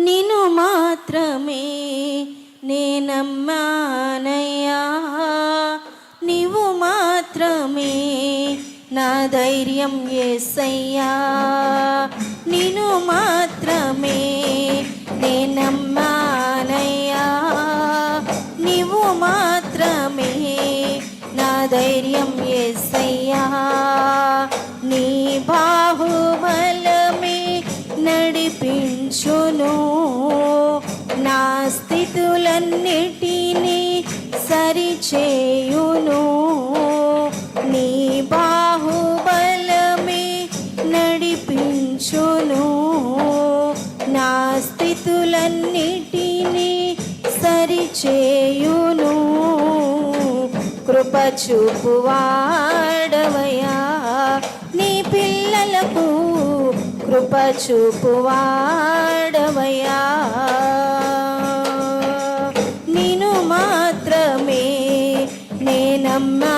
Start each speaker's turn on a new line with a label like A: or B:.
A: నిన్ను మాత్రమే నేనమ్మానయ్యా, నీవు మాత్రమే నా ధైర్యం యేసయ్యా, నిన్ను మాత్రమే నేనమ్మానయ్యా, నీవు మాత్రమే నా ధైర్యం యేసయ్యా, నీ బాహుబలమే నడిపించును, నా స్థితులన్నిటినీ సరిచేయును, నీ బాహుబలమే నడిపించును, నా స్థితులన్నిటినీ సరిచేయును, కృప చూపువాడవయ్యా నీ పిల్లలకు, కృప చూపువాడవయ్యా, నిన్ను మాత్రమే నేనమ్మా